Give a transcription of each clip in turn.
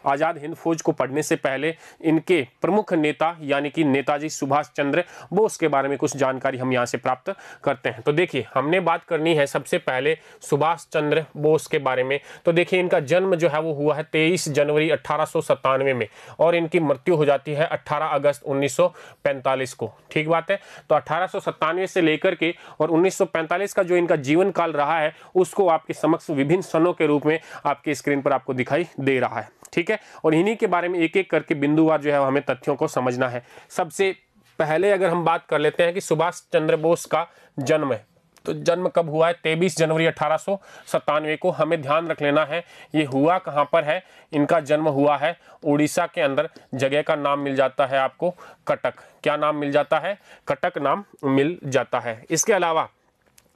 आज़ाद हिंद फौज को पढ़ने से पहले इनके प्रमुख नेता यानी कि नेताजी सुभाष चंद्र बोस के बारे में कुछ जानकारी हम यहाँ से प्राप्त करते हैं। तो देखिए, हमने बात करनी है सबसे पहले सुभाष चंद्र बोस के बारे में। तो देखिए, इनका जन्म जो है वो हुआ है 23 जनवरी 1897 में और इनकी मृत्यु हो जाती है 18 अगस्त 1945 को। ठीक बात है। तो 1897 से लेकर के और 1945 का जो इनका जीवन काल रहा है उसको आपके समक्ष विभिन्न सनों के रूप में आपकी स्क्रीन पर आपको दिखाई दे रहा है। ठीक है, और इन्हीं के बारे में एक एक करके बिंदुवार जो है हमें तथ्यों को समझना है। सबसे पहले अगर हम बात कर लेते हैं कि सुभाष चंद्र बोस का जन्म है, तो जन्म कब हुआ है? 23 जनवरी 1897 को। हमें ध्यान रख लेना है ये हुआ कहाँ पर है। इनका जन्म हुआ है उड़ीसा के अंदर। जगह का नाम मिल जाता है आपको कटक। क्या नाम मिल जाता है? कटक नाम मिल जाता है। इसके अलावा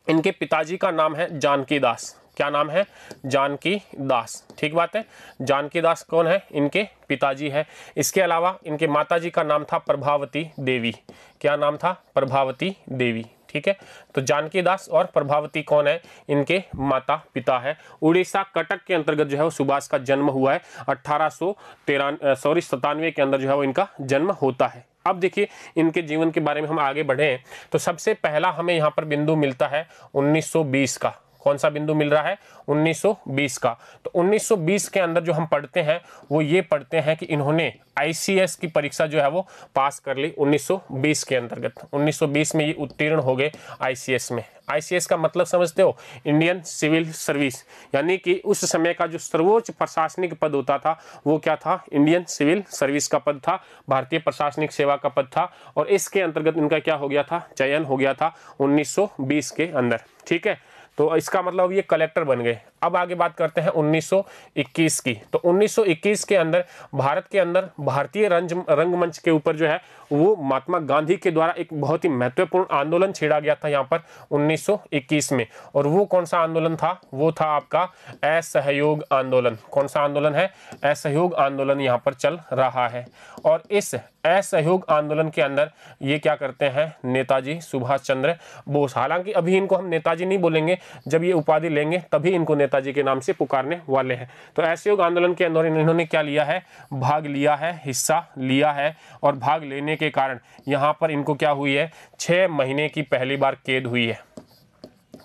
इनके पिताजी का नाम है जानकी दास। क्या नाम है? जानकी दास। ठीक बात है। जानकी दास कौन है? इनके पिताजी है। इसके अलावा इनके माताजी का नाम था प्रभावती देवी। क्या नाम था? प्रभावती देवी। ठीक है, तो जानकी दास और प्रभावती कौन है? इनके माता पिता है। उड़ीसा कटक के अंतर्गत जो है वो सुभाष का जन्म हुआ है। 1897 के अंदर जो है वो इनका जन्म होता है। अब देखिए, इनके जीवन के बारे में हम आगे बढ़े तो सबसे पहला हमें यहाँ पर बिंदु मिलता है 1920 का। कौन सा बिंदु मिल रहा है? 1920 का। तो 1920 के अंदर जो हम पढ़ते हैं वो ये पढ़ते हैं कि इन्होंने ICS की परीक्षा जो है वो पास कर ली 1920 के अंतर्गत। 1920 में ये उत्तीर्ण हो गए ICS में। ICS का मतलब समझते हो? इंडियन सिविल सर्विस, यानी कि उस समय का जो सर्वोच्च प्रशासनिक पद होता था वो क्या था? इंडियन सिविल सर्विस का पद था, भारतीय प्रशासनिक सेवा का पद था। और इसके अंतर्गत इनका क्या हो गया था? चयन हो गया था 1920 के अंदर। ठीक है, तो इसका मतलब ये कलेक्टर बन गए। अब आगे बात करते हैं 1921 की। तो 1921 के अंदर भारत के अंदर भारतीय रंगमंच के ऊपर जो है वो महात्मा गांधी के द्वारा एक बहुत ही महत्वपूर्ण आंदोलन छेड़ा गया था यहाँ पर 1921 में। और वो कौन सा आंदोलन था? वो था आपका असहयोग आंदोलन। कौन सा आंदोलन है? असहयोग आंदोलन यहाँ पर चल रहा है। और इस असहयोग आंदोलन के अंदर ये क्या करते हैं? नेताजी सुभाष चंद्र बोस। हालांकि अभी इनको हम नेताजी नहीं बोलेंगे, जब ये उपाधि लेंगे तभी इनको नेताजी के नाम से पुकारने वाले हैं। तो असहयोग आंदोलन के अंदर इन्होंने क्या लिया है? भाग लिया है, हिस्सा लिया है। और भाग लेने के कारण यहाँ पर इनको क्या हुई है? 6 महीने की पहली बार कैद हुई है।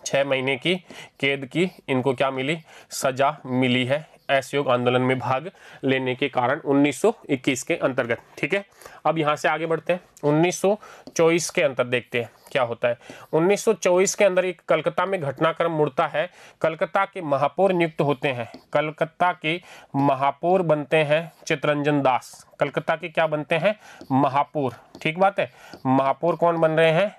6 महीने की कैद की इनको क्या मिली? सजा मिली है असहयोग आंदोलन में भाग लेने के कारण 1921 के अंतर्गत। ठीक है, अब यहाँ से आगे बढ़ते हैं 1924 के अंतर देखते हैं क्या होता है। 1924 के अंदर एक कलकत्ता में घटनाक्रम मुड़ता है। कलकत्ता के महापौर नियुक्त होते हैं। कलकत्ता के महापौर बनते हैं चित्तरंजन दास। कलकत्ता के क्या बनते हैं? महापौर। ठीक बात है। महापौर कौन बन रहे हैं?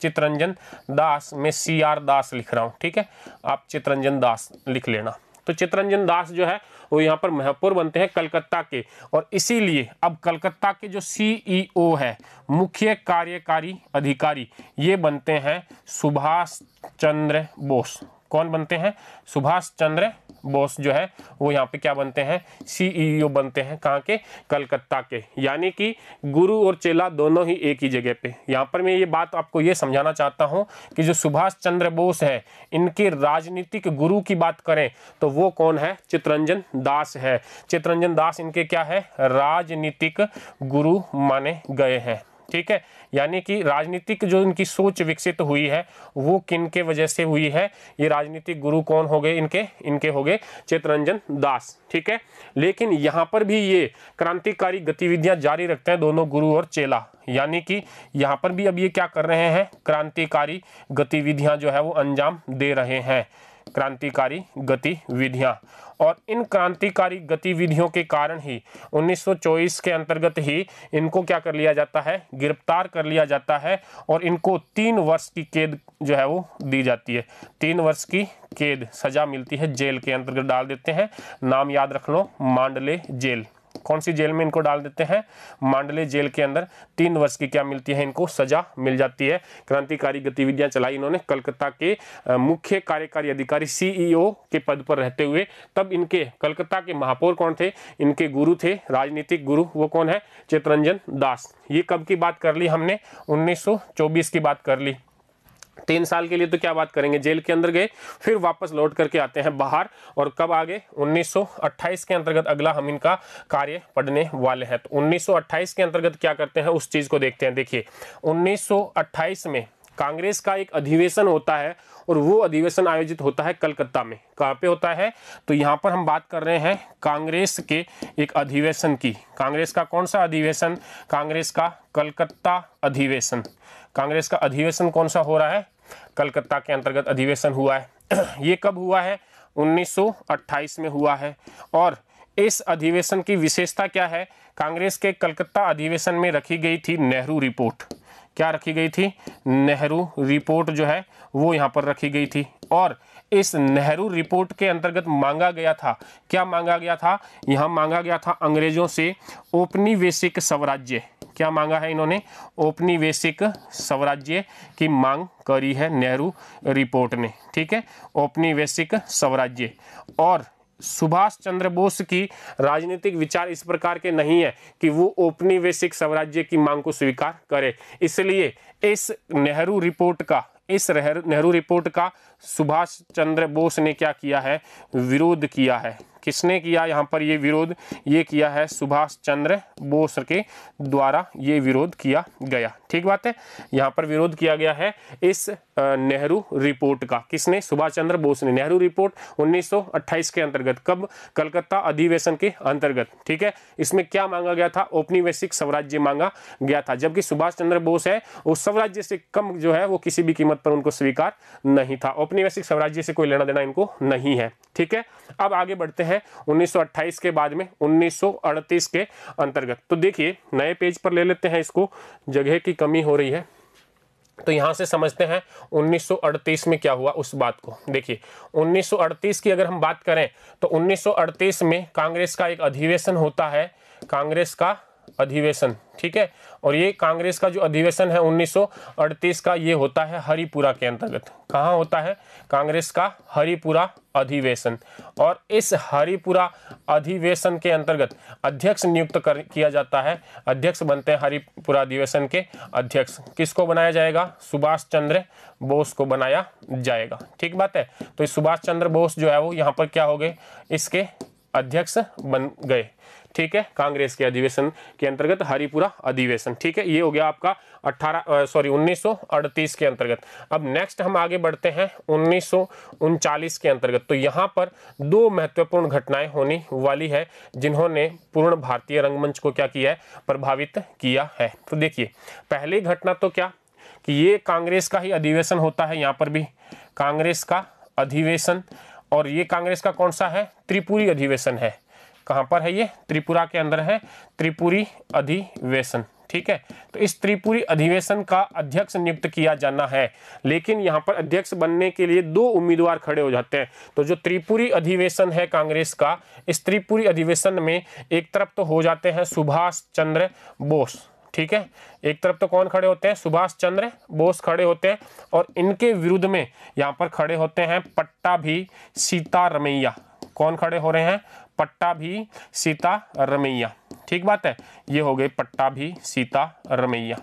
चित्तरंजन दास। में CR दास लिख रहा हूँ। ठीक है, आप चित्तरंजन दास लिख लेना। तो चित्तरंजन दास जो है वो यहाँ पर महापौर बनते हैं कलकत्ता के। और इसीलिए अब कलकत्ता के जो CEO है, मुख्य कार्यकारी अधिकारी, ये बनते हैं सुभाष चंद्र बोस। कौन बनते हैं? सुभाष चंद्र बोस जो है वो यहाँ पे क्या बनते हैं? CEO बनते हैं। कहाँ के? कलकत्ता के। यानी कि गुरु और चेला दोनों ही एक ही जगह पे। यहाँ पर मैं ये बात आपको ये समझाना चाहता हूँ कि जो सुभाष चंद्र बोस है, इनके राजनीतिक गुरु की बात करें तो वो कौन है? चित्तरंजन दास है। चित्तरंजन दास इनके क्या है? राजनीतिक गुरु माने गए हैं। ठीक है, यानी कि राजनीतिक जो इनकी सोच विकसित हुई है वो किन के वजह से हुई है? ये राजनीतिक गुरु कौन हो गए इनके हो गए चित्तरंजन दास। ठीक है, लेकिन यहाँ पर भी ये क्रांतिकारी गतिविधियां जारी रखते हैं दोनों गुरु और चेला। यानी कि यहाँ पर भी अब ये क्या कर रहे हैं? क्रांतिकारी गतिविधियां जो है वो अंजाम दे रहे हैं। क्रांतिकारी गतिविधियां। और इन क्रांतिकारी गतिविधियों के कारण ही 1924 के अंतर्गत ही इनको क्या कर लिया जाता है? गिरफ्तार कर लिया जाता है और इनको 3 वर्ष की कैद जो है वो दी जाती है। 3 वर्ष की कैद सजा मिलती है, जेल के अंतर्गत डाल देते हैं। नाम याद रख लो, मांडले जेल। कौन सी जेल में इनको डाल देते हैं? मांडले जेल के अंदर 3 वर्ष की क्या मिलती है? इनको सजा मिल जाती है। क्रांतिकारी गतिविधियां चलाई इन्होंने कलकत्ता के मुख्य कार्यकारी अधिकारी CEO के पद पर रहते हुए। तब इनके कलकत्ता के महापौर कौन थे? इनके गुरु थे, राजनीतिक गुरु। वो कौन है? चित्तरंजन दास। ये कब की बात कर ली हमने? 1924 की बात कर ली। 3 साल के लिए तो क्या बात करेंगे, जेल के अंदर गए, फिर वापस लौट करके आते हैं बाहर। और कब आगे 1928 के अंतर्गत अगला हम इनका कार्य पढ़ने वाले हैं। तो 1928 के अंतर्गत क्या करते हैं उस चीज को देखते हैं। देखिए 1928 में कांग्रेस का एक अधिवेशन होता है और वो अधिवेशन आयोजित होता है कलकत्ता में। कहाँ पे होता है, तो यहाँ पर हम बात कर रहे हैं कांग्रेस के एक अधिवेशन की। कांग्रेस का कौन सा अधिवेशन, कांग्रेस का कलकत्ता अधिवेशन। कांग्रेस का अधिवेशन कौन सा हो रहा है, कलकत्ता के अंतर्गत अधिवेशन हुआ है। ये कब हुआ है, 1928 में हुआ है। और इस अधिवेशन की विशेषता क्या है, कांग्रेस के कलकत्ता अधिवेशन में रखी गई थी नेहरू रिपोर्ट। क्या रखी गई थी, नेहरू रिपोर्ट जो है वो यहाँ पर रखी गई थी। और इस नेहरू रिपोर्ट के अंतर्गत मांगा गया था, क्या मांगा गया था, यहाँ मांगा गया था अंग्रेजों से औपनिवेशिक स्वराज्य। क्या मांगा है इन्होंने, औपनिवेशिक स्वराज्य की मांग करी है नेहरू रिपोर्ट ने। ठीक है, औपनिवेशिक स्वराज्य। और सुभाष चंद्र बोस की राजनीतिक विचार इस प्रकार के नहीं है कि वो औपनिवेशिक स्वराज्य की मांग को स्वीकार करे, इसलिए इस नेहरू रिपोर्ट का सुभाष चंद्र बोस ने क्या किया है, विरोध किया है। किसने किया यहाँ पर ये विरोध, ये किया है सुभाष चंद्र बोस के द्वारा ये विरोध किया गया। ठीक बात है, यहाँ पर विरोध किया गया है इस नेहरू रिपोर्ट का। किसने, सुभाष चंद्र बोस ने। नेहरू रिपोर्ट 1928 के अंतर्गत, कब, कलकत्ता अधिवेशन के अंतर्गत। ठीक है, इसमें क्या मांगा गया था, औपनिवेशिक स्वराज्य मांगा गया था। जबकि सुभाष चंद्र बोस है वो स्वराज्य से कम जो है वो किसी भी कीमत पर उनको स्वीकार नहीं था। औपनिवेशिक स्वराज्य से कोई लेना देना इनको नहीं है। ठीक है, अब आगे बढ़ते हैं 1928 के बाद में 1938 के अंतर्गत। तो देखिए नए पेज पर ले लेते हैं इसको, जगह की कमी हो रही है। तो यहां से समझते हैं 1938 में क्या हुआ उस बात को। देखिए 1938 की अगर हम बात करें तो 1938 में कांग्रेस का एक अधिवेशन होता है, कांग्रेस का अधिवेशन। ठीक है, और ये कांग्रेस का जो अधिवेशन है 1938 का, ये होता है हरिपुरा के अंतर्गत। कहाँ होता है, कांग्रेस का हरिपुरा अधिवेशन। और इस हरिपुरा अधिवेशन के अंतर्गत अध्यक्ष नियुक्त किया जाता है। अध्यक्ष बनते हैं हरिपुरा अधिवेशन के अध्यक्ष। किसको बनाया जाएगा, सुभाष चंद्र बोस को बनाया जाएगा। ठीक बात है, तो सुभाष चंद्र बोस जो है वो यहाँ पर क्या हो गए, इसके अध्यक्ष बन गए। ठीक है, कांग्रेस के अधिवेशन के अंतर्गत हरिपुरा अधिवेशन। ठीक है, ये हो गया आपका 1938 के अंतर्गत। अब नेक्स्ट हम आगे बढ़ते हैं 1939 के अंतर्गत। तो यहाँ पर दो महत्वपूर्ण घटनाएं होने वाली है जिन्होंने पूर्ण भारतीय रंगमंच को क्या किया है, प्रभावित किया है। तो देखिए पहली घटना तो क्या कि ये कांग्रेस का ही अधिवेशन होता है, यहाँ पर भी कांग्रेस का अधिवेशन। और ये कांग्रेस का कौन सा है, त्रिपुरी अधिवेशन है। कहाँ पर है ये, त्रिपुरा के अंदर है त्रिपुरी अधिवेशन। ठीक है, तो इस त्रिपुरी अधिवेशन का अध्यक्ष नियुक्त किया जाना है, लेकिन यहाँ पर अध्यक्ष बनने के लिए दो उम्मीदवार खड़े हो जाते हैं। तो जो त्रिपुरी अधिवेशन है कांग्रेस का, इस त्रिपुरी अधिवेशन में एक तरफ तो हो जाते हैं सुभाष चंद्र बोस। ठीक है, एक तरफ तो कौन खड़े होते हैं, सुभाष चंद्र बोस खड़े होते हैं, और इनके विरुद्ध में यहाँ पर खड़े होते हैं पट्टाभी सीतारमैया। कौन खड़े हो रहे हैं, पट्टाभी सीतारमैया। ठीक बात है, ये हो गए पट्टाभी सीतारमैया।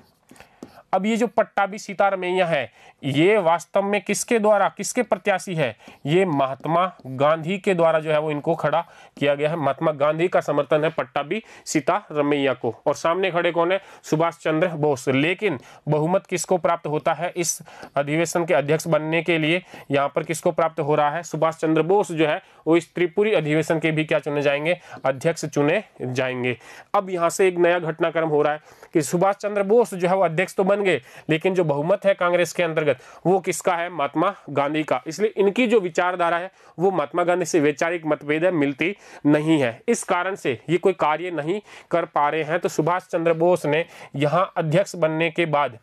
अब ये जो पट्टाभी सीतारमैया है ये वास्तव में किसके द्वारा, किसके प्रत्याशी है, ये महात्मा गांधी के द्वारा जो है वो इनको खड़ा किया गया है। महात्मा गांधी का समर्थन है पट्टाभी सीतारमैया को, और सामने खड़े कौन है, सुभाष चंद्र बोस। लेकिन बहुमत किसको प्राप्त होता है इस अधिवेशन के अध्यक्ष बनने के लिए, यहाँ पर किसको प्राप्त हो रहा है, सुभाष चंद्र बोस जो है वो इस त्रिपुरी अधिवेशन के भी क्या चुने जाएंगे, अध्यक्ष चुने जाएंगे। अब यहाँ से एक नया घटनाक्रम हो रहा है कि सुभाष चंद्र बोस जो है वो अध्यक्ष तो बन गए, लेकिन जो बहुमत है कांग्रेस के अंतर्गत वो किसका है, महात्मा गांधी का। इसलिए इनकी जो विचारधारा है वो महात्मा गांधी से वैचारिक मतभेद है, मिलती नहीं है। इस कारण से ये कोई कार्य नहीं कर पा रहे हैं। तो सुभाष चंद्र बोस ने यहाँ अध्यक्ष बनने के बाद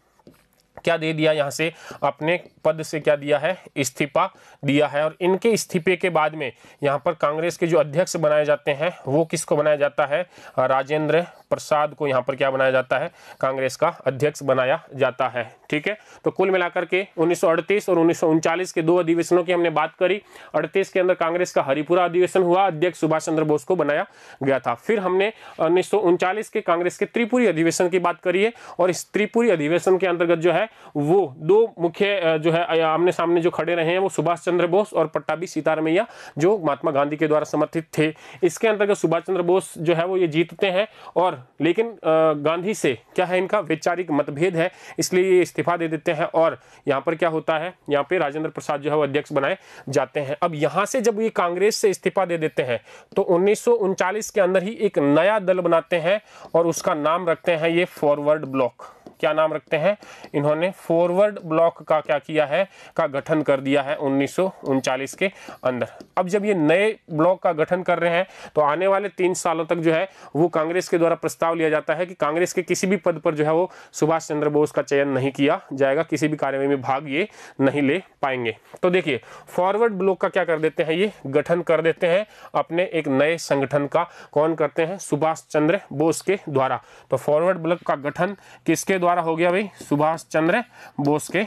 क्या दे दिया, यहाँ से अपने पद से क्या दिया है, इस्तीफा दिया है। और इनके इस्तीफे के बाद में यहाँ पर कांग्रेस के जो अध्यक्ष बनाए जाते हैं वो किसको बनाया जाता है, राजेंद्र प्रसाद को यहाँ पर क्या बनाया जाता है, कांग्रेस का अध्यक्ष बनाया जाता है। ठीक है, तो कुल मिलाकर के 1938 और 1939 के 2 अधिवेशनों की हमने बात करी। 38 के अंदर कांग्रेस का हरिपुरा अधिवेशन हुआ, अध्यक्ष सुभाष चंद्र बोस को बनाया गया था। फिर हमने 1939 के कांग्रेस के त्रिपुरी अधिवेशन की बात करी है, और इस त्रिपुरी अधिवेशन के अंतर्गत जो है वो 2 मुख्य जो है आमने सामने जो खड़े रहे हैं वो सुभाष चंद्र बोस और पट्टाभी सीतारामैया, जो महात्मा गांधी के द्वारा समर्थित थे। इसके अंतर्गत सुभाष चंद्र बोस जो है वो ये जीतते हैं, और लेकिन गांधी से क्या है, इनका वैचारिक मतभेद है, इसलिए ये इस्तीफा दे देते हैं, और यहाँ पर क्या होता है, यहाँ पे राजेंद्र प्रसाद जो है वो अध्यक्ष बनाए जाते हैं। अब यहाँ से जब ये कांग्रेस से इस्तीफा दे देते हैं तो 1939 के अंदर ही एक नया दल बनाते हैं, और उसका नाम रखते हैं ये फॉरवर्ड ब्लॉक। क्या नाम रखते हैं, इन्होंने फॉरवर्ड ब्लॉक का क्या किया है, का गठन कर दिया है 1939 के अंदर। अब जब ये नए ब्लॉक का गठन कर रहे हैं तो आने वाले 3 सालों तक जो है वो कांग्रेस के द्वारा प्रस्ताव लिया जाता है कि कांग्रेस के किसी भी पद पर जो है वो सुभाष चंद्र बोस का चयन नहीं किया जाएगा, किसी भी कार्यवाही में भाग ये नहीं ले पाएंगे। तो देखिए फॉरवर्ड ब्लॉक का क्या कर देते हैं, ये गठन कर देते हैं अपने एक नए संगठन का। कौन करते हैं, सुभाष चंद्र बोस के द्वारा। तो फॉरवर्ड ब्लॉक का गठन किसके द्वारा हो गया भाई, सुभाष चंद्र बोस के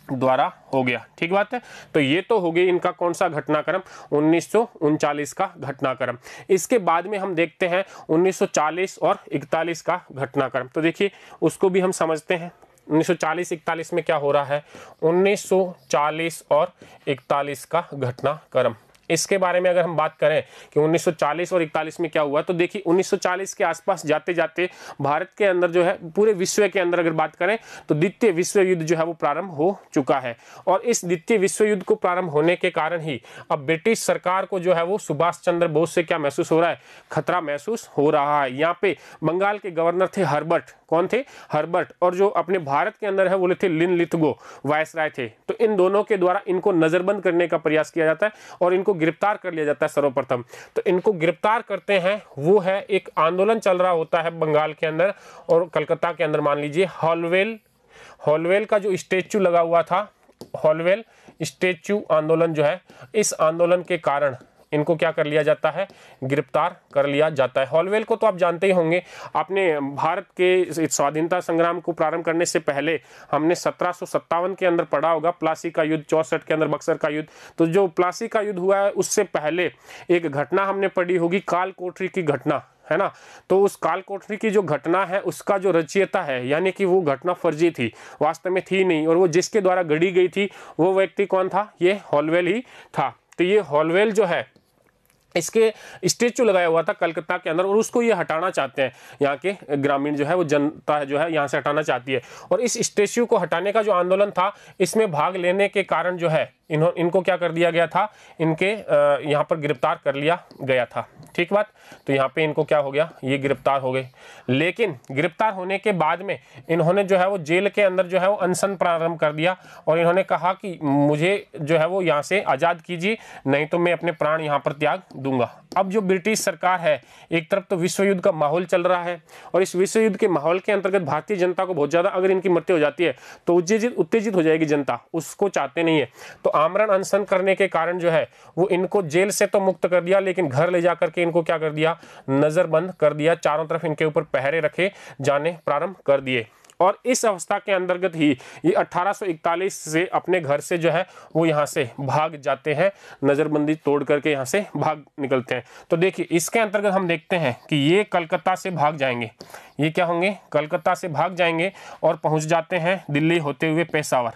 द्वारा हो गया। ठीक बात है, तो ये तो हो गई इनका कौन सा घटनाक्रम, 1939 का घटनाक्रम। इसके बाद में हम देखते हैं 1940 और 41 का घटनाक्रम। तो देखिए उसको भी हम समझते हैं। 1940-41 में क्या हो रहा है, 1940 और 41 का घटनाक्रम, इसके बारे में अगर हम बात करें कि 1940 और 41 में क्या हुआ, तो देखिए 1940 के आसपास जाते जाते भारत के अंदर जो है, पूरे विश्व के अंदर अगर बात करें तो द्वितीय विश्व युद्ध जो है वो प्रारंभ हो चुका है। और इस द्वितीय विश्व युद्ध को प्रारंभ होने के कारण ही अब ब्रिटिश सरकार को जो है वो सुभाष चंद्र बोस से क्या महसूस हो रहा है, खतरा महसूस हो रहा है। यहाँ पे बंगाल के गवर्नर थे हर्बर्ट, कौन थे, हर्बर्ट, और जो अपने भारत के अंदर है बोले थे लिनलिथगो, वायसराय थे। तो इन दोनों के द्वारा इनको नजरबंद करने का प्रयास किया जाता है और इनको गिरफ्तार कर लिया जाता है सर्वप्रथम। तो इनको गिरफ्तार करते हैं, वो है एक आंदोलन चल रहा होता है बंगाल के अंदर और कलकत्ता के अंदर। मान लीजिए हॉलवेल का जो स्टेच्यू लगा हुआ था, हॉलवेल स्टेच्यू आंदोलन जो है, इस आंदोलन के कारण इनको क्या कर लिया जाता है, गिरफ्तार कर लिया जाता है। हॉलवेल को तो आप जानते ही होंगे, आपने भारत के स्वाधीनता संग्राम को प्रारंभ करने से पहले हमने 1757 के अंदर पढ़ा होगा, प्लासी का युद्ध, 64 के अंदर बक्सर का युद्ध। तो जो प्लासी का युद्ध हुआ है उससे पहले एक घटना हमने पढ़ी होगी, काल कोठरी की घटना, है ना। तो उस काल कोठरी की जो घटना है उसका जो रचयिता है, यानी कि वो घटना फर्जी थी, वास्तव में थी नहीं, और वो जिसके द्वारा गढ़ी गई थी वो व्यक्ति कौन था, ये हॉलवेल ही था। तो ये हॉलवेल जो है इसके स्टेच्यू लगाया हुआ था कलकत्ता के अंदर, और उसको ये हटाना चाहते हैं, यहाँ के ग्रामीण जो है वो जनता जो है यहाँ से हटाना चाहती है। और इस स्टेच्यू को हटाने का जो आंदोलन था, इसमें भाग लेने के कारण जो है इनको क्या कर दिया गया था, इनके यहाँ पर गिरफ्तार कर लिया गया था। ठीक बात, तो यहाँ पे इनको क्या हो गया, ये गिरफ्तार हो गए। लेकिन गिरफ्तार होने के बाद में इन्होंने जो है वो जेल के अंदर जो है वो अनशन प्रारंभ कर दिया, और इन्होंने कहा कि मुझे जो है वो यहाँ से आज़ाद कीजिए, नहीं तो मैं अपने प्राण यहाँ पर त्याग दूंगा। अब जो ब्रिटिश सरकार है, एक तरफ तो विश्व युद्ध का माहौल चल रहा है, और इस विश्व युद्ध के माहौल के अंतर्गत भारतीय जनता को बहुत ज़्यादा अगर इनकी मृत्यु हो जाती है तो उत्तेजित हो जाएगी जनता, उसको चाहते नहीं है। तो आमरण अनशन करने के कारण जो है वो इनको जेल से तो मुक्त कर दिया, लेकिन घर ले जाकर के इनको क्या कर दिया, नजरबंद कर दिया, चारों तरफ इनके ऊपर पहरे रखे जाने प्रारंभ कर दिए। और इस अवस्था के अंतर्गत ही ये 1841 से अपने घर से जो है वो यहाँ से भाग जाते हैं, नज़रबंदी तोड़ करके यहाँ से भाग निकलते हैं। तो देखिए इसके अंतर्गत हम देखते हैं कि ये कलकत्ता से भाग जाएंगे, ये क्या होंगे, कलकत्ता से भाग जाएंगे और पहुँच जाते हैं दिल्ली होते हुए पेशावर।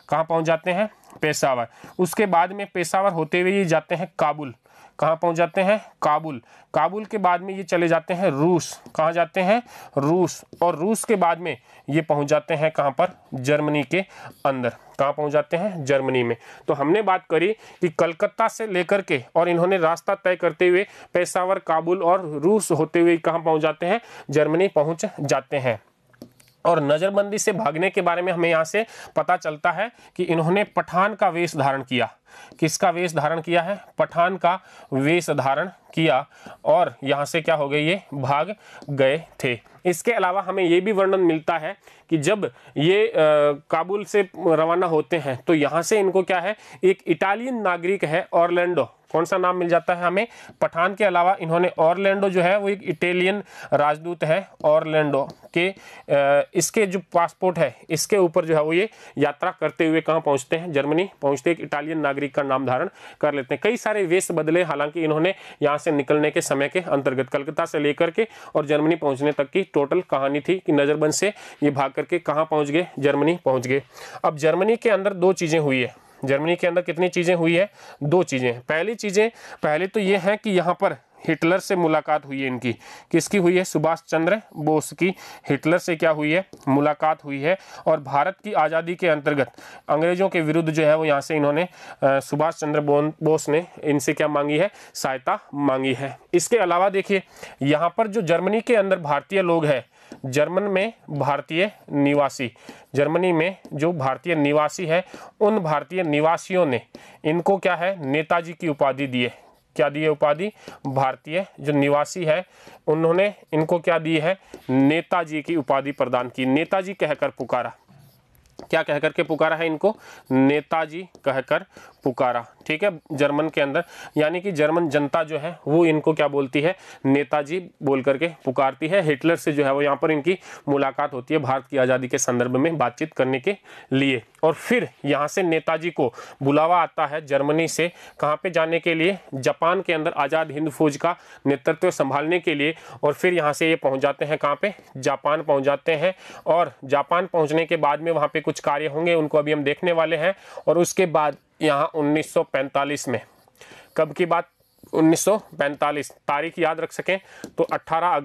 कहाँ पहुँच जाते हैं, पेशावर। उसके बाद में पेशावर होते हुए ये जाते हैं काबुल। कहाँ पहुँच जाते हैं, काबुल। काबुल के बाद में ये चले जाते हैं रूस। कहाँ जाते हैं, रूस। और रूस के बाद में ये पहुँच जाते हैं कहाँ पर, जर्मनी के अंदर। कहाँ पहुँच जाते हैं, जर्मनी में। तो हमने बात करी कि कलकत्ता से लेकर के और इन्होंने रास्ता तय करते हुए पेशावर, काबुल और रूस होते हुए कहाँ पहुँच जाते हैं, जर्मनी पहुँच जाते हैं। और नज़रबंदी से भागने के बारे में हमें यहाँ से पता चलता है कि इन्होंने पठान का वेश धारण किया। किसका वेश धारण किया है, पठान का वेश धारण किया, और यहाँ से क्या हो गए, ये भाग गए थे। इसके अलावा हमें ये भी वर्णन मिलता है कि जब ये काबुल से रवाना होते हैं तो यहाँ से इनको क्या है, एक इटालियन नागरिक है ऑरलैंडो। कौन सा नाम मिल जाता है हमें? पठान के अलावा इन्होंने ऑरलैंडो जो है वो एक इटालियन राजदूत है, ऑरलैंडो के इसके जो पासपोर्ट है इसके ऊपर जो है वो ये यात्रा करते हुए कहाँ पहुंचते हैं? जर्मनी पहुंचते एक इटालियन नागरिक का नाम धारण कर लेते हैं। कई सारे वेश बदले हालांकि इन्होंने यहाँ से निकलने के समय के अंतर्गत, कलकत्ता से लेकर के और जर्मनी पहुंचने तक की टोटल कहानी थी कि नजरबंद से ये भाग करके कहाँ पहुंच गए? जर्मनी पहुंच गए। अब जर्मनी के अंदर दो चीजें हुई है। जर्मनी के अंदर कितनी चीजें हुई है? दो चीजें। पहली तो ये है कि यहाँ पर हिटलर से मुलाकात हुई है इनकी। किसकी हुई है? सुभाष चंद्र बोस की हिटलर से क्या हुई है? मुलाकात हुई है। और भारत की आज़ादी के अंतर्गत अंग्रेजों के विरुद्ध जो है वो यहाँ से इन्होंने सुभाष चंद्र बोस ने इनसे क्या मांगी है? सहायता मांगी है। इसके अलावा देखिए यहाँ पर जो जर्मनी के अंदर भारतीय लोग हैं, जर्मन में भारतीय निवासी, जर्मनी में जो भारतीय निवासी है उन भारतीय निवासियों ने इनको क्या है? नेताजी की उपाधि दी है। क्या दी है उपाधि? भारतीय जो निवासी है उन्होंने इनको क्या दी है? नेताजी की उपाधि प्रदान की। नेताजी कहकर पुकारा। क्या कहकर के पुकारा है इनको? नेताजी कहकर पुकारा। ठीक है, जर्मन के अंदर, यानी कि जर्मन जनता जो है वो इनको क्या बोलती है? नेताजी बोल करके पुकारती है। हिटलर से जो है वो यहाँ पर इनकी मुलाकात होती है भारत की आज़ादी के संदर्भ में बातचीत करने के लिए। और फिर यहाँ से नेताजी को बुलावा आता है जर्मनी से, कहाँ पे जाने के लिए? जापान के अंदर आज़ाद हिंद फौज का नेतृत्व संभालने के लिए। और फिर यहाँ से ये पहुँच जाते हैं कहाँ पे? जापान पहुँच जाते हैं। और जापान पहुँचने के बाद में वहाँ पे कुछ कार्य होंगे, उनको अभी हम देखने वाले हैं। और उसके बाद यहाँ 1945 में, कब की बात? 1945, तारीख याद रख सकें तो 18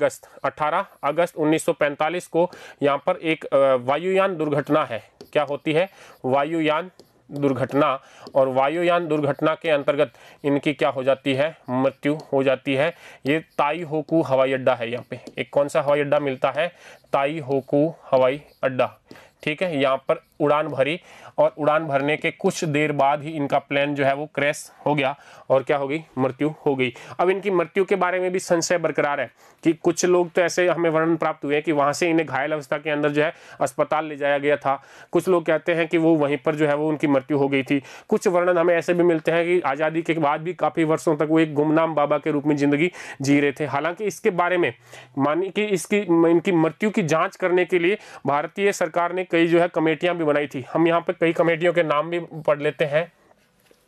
अगस्त 1945 को यहाँ पर एक वायुयान दुर्घटना है। क्या होती है? वायुयान दुर्घटना। और वायुयान दुर्घटना के अंतर्गत इनकी क्या हो जाती है? मृत्यु हो जाती है। ये ताइहोकू हवाई अड्डा है। यहाँ पे एक कौन सा हवाई अड्डा मिलता है? ताइहोकू हवाई अड्डा। ठीक है, यहाँ पर उड़ान भरी और उड़ान भरने के कुछ देर बाद ही इनका प्लेन जो है वो क्रैश हो गया और क्या हो गई? मृत्यु हो गई। अब इनकी मृत्यु के बारे में भी संशय बरकरार है कि कुछ लोग तो ऐसे हमें वर्णन प्राप्त हुए कि वहां से इन्हें घायल अवस्था के अंदर जो है अस्पताल ले जाया गया था। कुछ लोग कहते हैं कि वो वहीं पर जो है वो उनकी मृत्यु हो गई थी। कुछ वर्णन हमें ऐसे भी मिलते हैं कि आज़ादी के बाद भी काफ़ी वर्षों तक वो एक गुमनाम बाबा के रूप में जिंदगी जी रहे थे। हालांकि इसके बारे में मानी कि इनकी मृत्यु की जाँच करने के लिए भारतीय सरकार ने कई जो है कमेटियाँ भी बनाई थी। हम यहाँ पर कई कमेटियों के नाम भी पढ़ लेते हैं।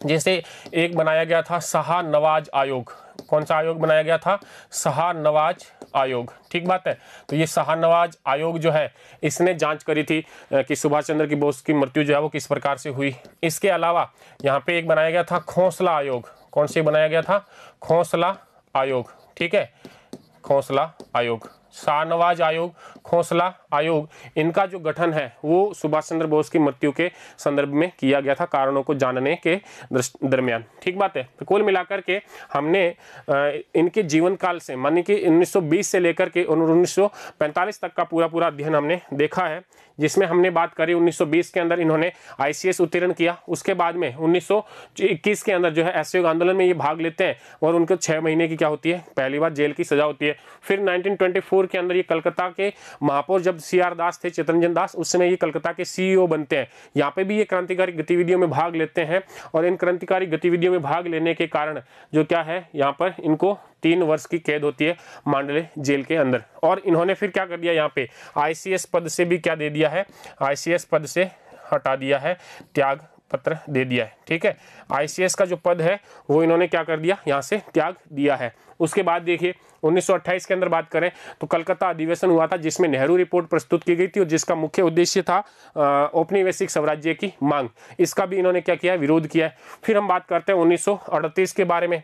जैसे एक बनाया गया था शाहनवाज आयोग। कौन सा आयोग बनाया गया था? शाहनवाज आयोग। ठीक बात है। तो ये शाहनवाज आयोग जो है इसने जांच करी थी कि सुभाष चंद्र बोस की मृत्यु जो है वो किस प्रकार से हुई। इसके अलावा यहाँ पे एक बनाया गया था खोसला आयोग। कौन से बनाया गया था? खोसला आयोग। ठीक है, खोसला आयोग, शाहनवाज आयोग, खोसला आयोग, इनका जो गठन है वो सुभाष चंद्र बोस की मृत्यु के संदर्भ में किया गया था, कारणों को जानने के दरमियान। ठीक बात है। तो कुल मिलाकर के हमने इनके जीवन काल से मानी कि 1920 से लेकर के 1945 तक का पूरा अध्ययन हमने देखा है, जिसमें हमने बात करी 1920 के अंदर इन्होंने ICS उत्तीर्ण किया। उसके बाद में 1921 के अंदर जो है असहयोग आंदोलन में ये भाग लेते हैं और उनको 6 महीने की क्या होती है? पहली बार जेल की सजा होती है। फिर 1924 के अंदर ये कलकत्ता के महापौर जब CR दास थे, चित्तरंजन दास, उस समय ये कलकत्ता के CEO बनते हैं। यहाँ पे भी ये क्रांतिकारी गतिविधियों में भाग लेते हैं और इन क्रांतिकारी गतिविधियों में भाग लेने के कारण जो क्या है यहाँ पर इनको 3 वर्ष की कैद होती है मांडले जेल के अंदर। और इन्होंने फिर क्या कर दिया? यहाँ पे ICS पद से भी क्या दे दिया है? ICS पद से हटा दिया है, त्याग पत्र दे दिया है। ठीक है, ICS का जो पद है वो इन्होंने क्या कर दिया? यहाँ से त्याग दिया है। उसके बाद देखिए 1928 के अंदर बात करें तो कलकत्ता अधिवेशन हुआ था, जिसमें नेहरू रिपोर्ट प्रस्तुत की गई थी और जिसका मुख्य उद्देश्य था औपनिवेशिक स्वराज्य की मांग। इसका भी इन्होंने क्या किया? विरोध किया है। फिर हम बात करते हैं 1938 के बारे में।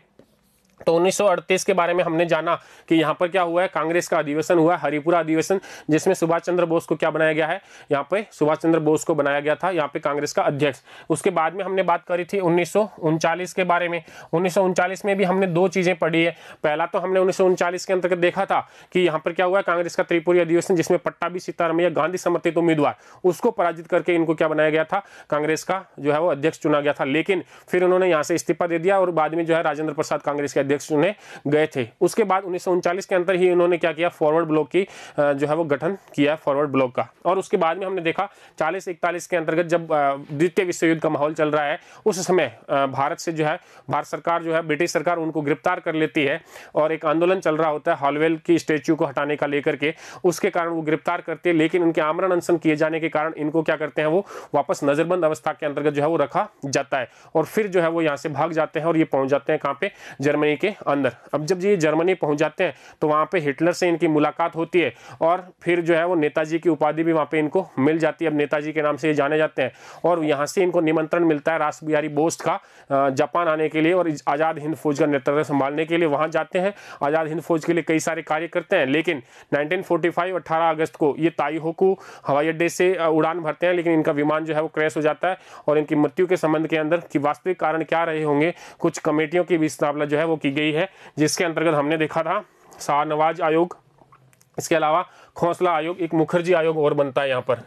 तो 1938 के बारे में हमने जाना कि यहाँ पर क्या हुआ है? कांग्रेस का अधिवेशन हुआ है, हरिपुरा अधिवेशन, जिसमें सुभाष चंद्र बोस को क्या बनाया गया है? यहाँ पे सुभाष चंद्र बोस को बनाया गया था यहाँ पे कांग्रेस का अध्यक्ष। उसके बाद में हमने बात करी थी 1939 के बारे में। 1939 में भी हमने 2 चीजें पढ़ी है। पहला तो हमने 1939 के अंतर्गत देखा था कि यहाँ पर क्या हुआ? कांग्रेस का त्रिपुरी अधिवेशन, जिसमें पट्टाभी सीतारामैया गांधी समर्थित उम्मीदवार, उसको पराजित करके इनको क्या बनाया गया था? कांग्रेस का जो है वो अध्यक्ष चुना गया था। लेकिन फिर उन्होंने यहाँ से इस्तीफा दे दिया और बाद में जो है राजेंद्र प्रसाद कांग्रेस के अध्यक्ष चुने गए थे। उसके बाद 1939 के अंदर ही इन्होंने क्या किया, फॉरवर्ड ब्लॉक की जो है वो गठन किया, फॉरवर्ड ब्लॉक का। और उसके बाद में हमने देखा 40-41 के अंतर्गत जब द्वितीय विश्व युद्ध का माहौल चल रहा है, उस समय भारत से जो है भारत सरकार जो है, ब्रिटिश सरकार उनको गिरफ्तार कर लेती है और एक आंदोलन चल रहा होता है हॉलवेल की स्टैच्यू को हटाने का लेकर के, उसके कारण वो गिरफ्तार करते हैं। लेकिन उनके आमरण अनशन किए जाने के कारण इनको क्या करते हैं, वो वापस नजरबंद अवस्था के अंतर्गत जो है वो रखा जाता है और फिर जो है वो यहाँ से भाग जाते हैं और ये पहुंच जाते हैं कहाँ पे, जर्मनी के अंदर। अब जब ये जर्मनी पहुंच जाते हैं तो वहाँ पे हिटलर से इनकी मुलाकात होती है और फिर जो है वो नेताजी की उपाधि भी वहाँ पे इनको मिल जाती है। अब नेताजी के नाम से ये जाने जाते हैं और यहाँ से इनको निमंत्रण मिलता है रास बिहारी बोस का जापान आने के लिए और आज़ाद हिंद फौज का नेतृत्व संभालने के लिए वहाँ जाते हैं। आज़ाद हिंद फौज के लिए कई सारे कार्य करते हैं, लेकिन 1945 18 अगस्त को ये ताइहोकू हवाई अड्डे से उड़ान भरते हैं, लेकिन इनका विमान जो है वो क्रैश हो जाता है और इनकी मृत्यु के संबंध के अंदर कि वास्तविक कारण क्या रहे होंगे, कुछ कमेटियों की भी स्थापना जो है वो की गई है, जिसके अंतर्गत हमने देखा था शाहनवाज आयोग, इसके अलावा खोसला आयोग, एक मुखर्जी आयोग और बनता है यहाँ पर,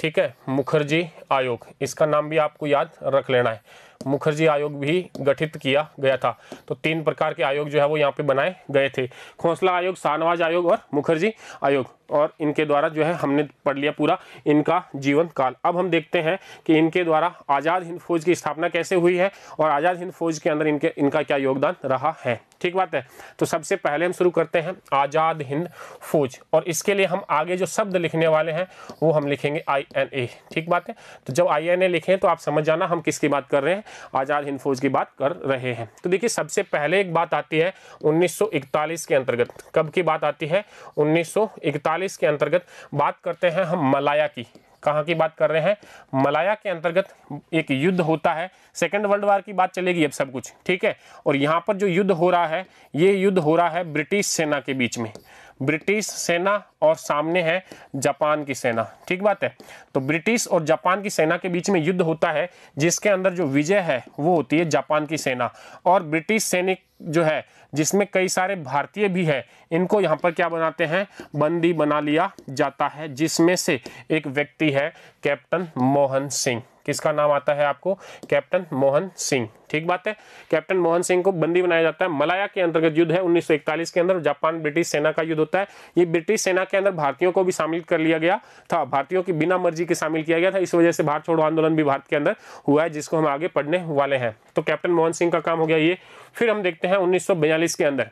ठीक है, मुखर्जी आयोग, इसका नाम भी आपको याद रख लेना है। मुखर्जी आयोग भी गठित किया गया था। तो 3 प्रकार के आयोग जो है वो यहाँ पे बनाए गए थे, खोसला आयोग, शाहनवाज आयोग और मुखर्जी आयोग, और इनके द्वारा जो है हमने पढ़ लिया पूरा इनका जीवन काल। अब हम देखते हैं कि इनके द्वारा आज़ाद हिंद फौज की स्थापना कैसे हुई है और आज़ाद हिंद फौज के अंदर इनका क्या योगदान रहा है, ठीक बात है। तो सबसे पहले हम शुरू करते हैं आज़ाद हिंद फौज, और इसके लिए हम आगे जो शब्द लिखने वाले हैं वो हम लिखेंगे INA, ठीक बात है। तो जब INA लिखें तो आप समझ जाना हम किसकी बात कर रहे हैं, आज़ाद हिंद फौज की बात कर रहे हैं। तो देखिए सबसे पहले एक बात आती है 1941 के अंतर्गत, कब की बात आती है, 1941 के अंतर्गत बात करते हैं हम मलाया की। कहाँ की बात कर रहे हैं, मलाया के अंतर्गत एक युद्ध होता है, सेकेंड वर्ल्ड वार की बात चलेगी अब सब कुछ, ठीक है। और यहाँ पर जो युद्ध हो रहा है, ये युद्ध हो रहा है ब्रिटिश सेना के बीच में, ब्रिटिश सेना और सामने है जापान की सेना, ठीक बात है। तो ब्रिटिश और जापान की सेना के बीच में युद्ध होता है, जिसके अंदर जो विजय है वो होती है जापान की सेना, और ब्रिटिश सैनिक जो है जिसमें कई सारे भारतीय भी है, इनको यहाँ पर क्या बनाते हैं, बंदी बना लिया जाता है, जिसमें से एक व्यक्ति है कैप्टन मोहन सिंह। किसका नाम आता है आपको, कैप्टन मोहन सिंह, ठीक बात है। कैप्टन मोहन सिंह को बंदी बनाया जाता है। मलाया के अंतर्गत युद्ध है 1941 के अंदर, जापान ब्रिटिश सेना का युद्ध होता है। ये ब्रिटिश सेना के अंदर भारतीयों को भी शामिल कर लिया गया था, भारतीयों की बिना मर्जी के शामिल किया गया था, इस वजह से भारत छोड़ो आंदोलन भी भारत के अंदर हुआ है, जिसको हम आगे पढ़ने वाले हैं। तो कैप्टन मोहन सिंह का काम हो गया ये। फिर हम देखते हैं 1942 के अंदर,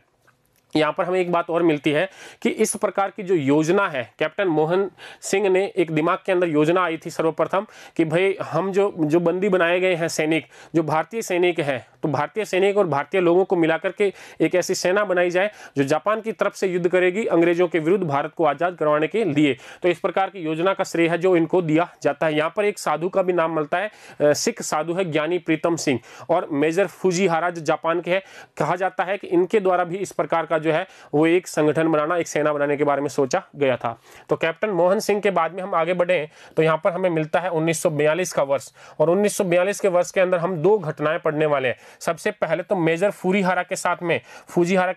यहाँ पर हमें एक बात और मिलती है कि इस प्रकार की जो योजना है, कैप्टन मोहन सिंह ने एक दिमाग के अंदर योजना आई थी सर्वप्रथम कि भाई हम जो बंदी बनाए गए हैं सैनिक, जो भारतीय सैनिक हैं, तो भारतीय सैनिक और भारतीय लोगों को मिलाकर के एक ऐसी सेना बनाई जाए जो जापान की तरफ से युद्ध करेगी अंग्रेजों के विरुद्ध भारत को आज़ाद करवाने के लिए। तो इस प्रकार की योजना का श्रेय है जो इनको दिया जाता है। यहाँ पर एक साधु का भी नाम मिलता है, सिख साधु है ज्ञानी प्रीतम सिंह, और मेजर फुजीहारा जो जापान के हैं, कहा जाता है कि इनके द्वारा भी इस प्रकार का जो है वो एक संगठन बनाना, एक सेना बनाने के बारे में सोचा गया था। तो कैप्टन मोहन सिंह के बाद में हम आगे बढ़े तो यहाँ पर हमें मिलता है 1942 का वर्ष, और 1942 के वर्ष के अंदर हम 2 घटनाएं पढ़ने वाले हैं। सबसे पहले तो मेजर फुजीहारा के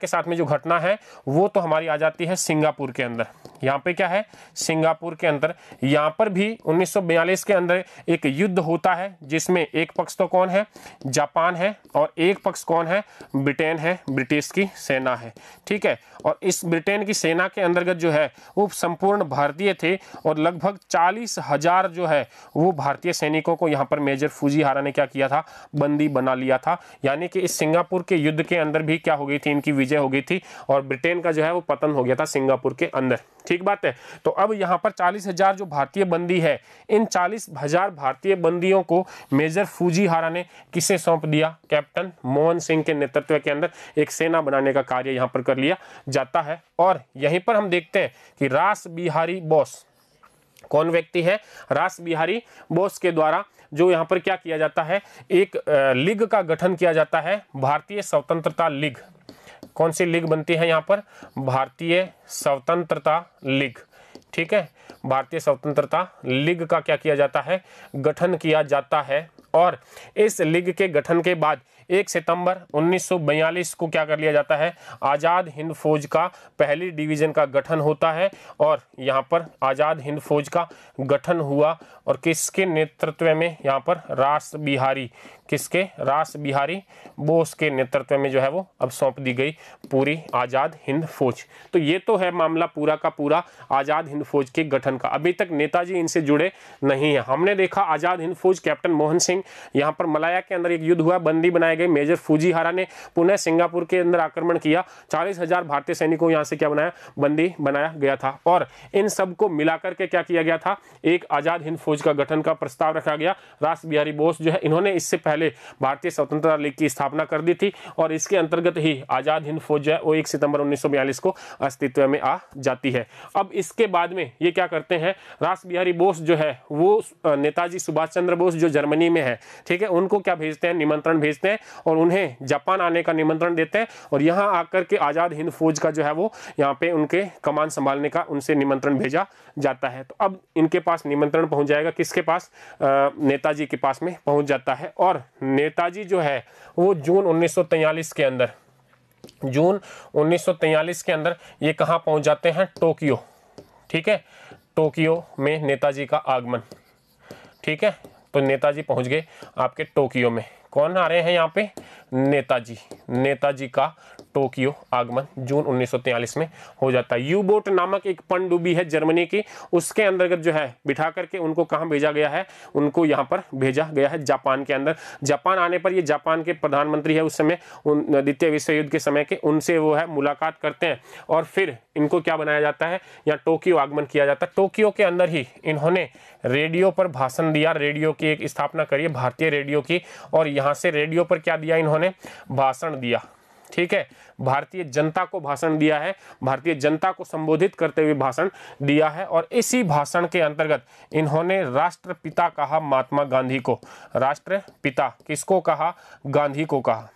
साथ में जो घटना है वो तो हमारी आ जाती है सिंगापुर के अंदर। यहाँ पे क्या है, सिंगापुर के अंदर, यहाँ पर भी 1942 के अंदर एक युद्ध होता है, जिसमें एक पक्ष तो कौन है, जापान है, और एक पक्ष कौन है, ब्रिटेन है, ब्रिटिश की सेना है, ठीक है। और इस ब्रिटेन की सेना के अंतर्गत जो है वो संपूर्ण भारतीय थे, और लगभग 40,000 जो है वो भारतीय सैनिकों को यहाँ पर मेजर फुजीहारा ने क्या किया था, बंदी बना लिया था। यानी कि इस सिंगापुर के युद्ध के अंदर भी क्या हो गई थी, इनकी विजय हो गई थी, और ब्रिटेन का जो है वो पतन हो गया था सिंगापुर के अंदर, ठीक बात है। तो अब यहाँ पर 40,000 जो भारतीय बंदी है, इन 40,000 भारतीय बंदियों को मेजर फुजीहारा ने किसे सौंप दिया, कैप्टन मोहन सिंह के नेतृत्व के अंदर एक सेना बनाने का कार्य यहाँ पर कर लिया जाता है। और यहीं पर हम देखते हैं कि रास बिहारी बोस, कौन व्यक्ति है, रास बिहारी बोस के द्वारा जो यहाँ पर क्या किया जाता है, एक लीग का गठन किया जाता है, भारतीय स्वतंत्रता लीग। कौन सी लीग बनती है यहाँ पर, भारतीय स्वतंत्रता लीग, ठीक है। भारतीय स्वतंत्रता लीग का क्या किया जाता है, गठन किया जाता है। और इस लीग के गठन के बाद 1 सितंबर 1942 को क्या कर लिया जाता है, आज़ाद हिंद फौज का पहली डिवीज़न का गठन होता है। और यहाँ पर आज़ाद हिंद फौज का गठन हुआ और किसके नेतृत्व में, यहाँ पर रास बिहारी, किसके, रास बिहारी बोस के नेतृत्व में जो है वो अब सौंप दी गई पूरी आज़ाद हिंद फौज। तो ये तो है मामला पूरा का पूरा आज़ाद हिंद फौज के गठन का। अभी तक नेताजी इनसे जुड़े नहीं है। हमने देखा आज़ाद हिंद फौज, कैप्टन मोहन सिंह, यहाँ पर मलाया के अंदर एक युद्ध हुआ, बंदी बनाए गए, मेजर फूजीहारा ने पुनः सिंगापुर के अंदर आक्रमण किया, 40,000 भारतीय सैनिकों यहाँ से क्या बनाया, बंदी बनाया गया था। और इन सबको मिलाकर के क्या किया गया था, एक आज़ाद हिंद फौज का गठन का प्रस्ताव रखा गया। रास बिहारी बोस जो है, इन्होंने इससे पहले भारतीय स्वतंत्रता लीग की स्थापना कर दी थी और इसके अंतर्गत ही आज़ाद हिंद फौज जो है वो 1 सितंबर 1942 को अस्तित्व में आ जाती है। अब इसके बाद में ये क्या करते हैं, रास बिहारी बोस जो है वो नेताजी सुभाष चंद्र बोस जो जर्मनी में है, ठीक है, उनको क्या भेजते हैं, निमंत्रण भेजते हैं और उन्हें जापान आने का निमंत्रण देते हैं और यहाँ आकर के आज़ाद हिंद फौज का जो है वो यहाँ पे उनके कमान संभालने का उनसे निमंत्रण भेजा जाता है। तो अब इनके पास निमंत्रण पहुंच जाएगा, किसके पास, नेताजी के पास में पहुंच जाता है। और नेताजी जो है वो जून 1943 के अंदर, जून 1943 के अंदर ये कहाँ पहुंच जाते हैं, टोक्यो, ठीक है, टोक्यो में नेताजी का आगमन, ठीक है। तो नेताजी पहुंच गए आपके टोक्यो में। कौन आ रहे हैं यहाँ पे, नेताजी, नेताजी का टोक्यो आगमन जून 1943 में हो जाता है। यू बोट नामक एक पनडुब्बी है जर्मनी की, उसके अंतर्गत जो है बिठा करके उनको कहाँ भेजा गया है, उनको यहाँ पर भेजा गया है जापान के अंदर। जापान आने पर ये जापान के प्रधानमंत्री है उस समय, द्वितीय विश्व युद्ध के समय के, उनसे वो है मुलाकात करते हैं और फिर इनको क्या बनाया जाता है, यहाँ टोक्यो आगमन किया जाता है। टोक्यो के अंदर ही इन्होंने रेडियो पर भाषण दिया, रेडियो की एक स्थापना करी, भारतीय रेडियो की, और यहाँ से रेडियो पर क्या दिया, इन्होंने भाषण दिया, ठीक है, भारतीय जनता को भाषण दिया है, भारतीय जनता को संबोधित करते हुए भाषण दिया है। और इसी भाषण के अंतर्गत इन्होंने राष्ट्रपिता कहा महात्मा गांधी को, राष्ट्रपिता किसको कहा, गांधी को कहा,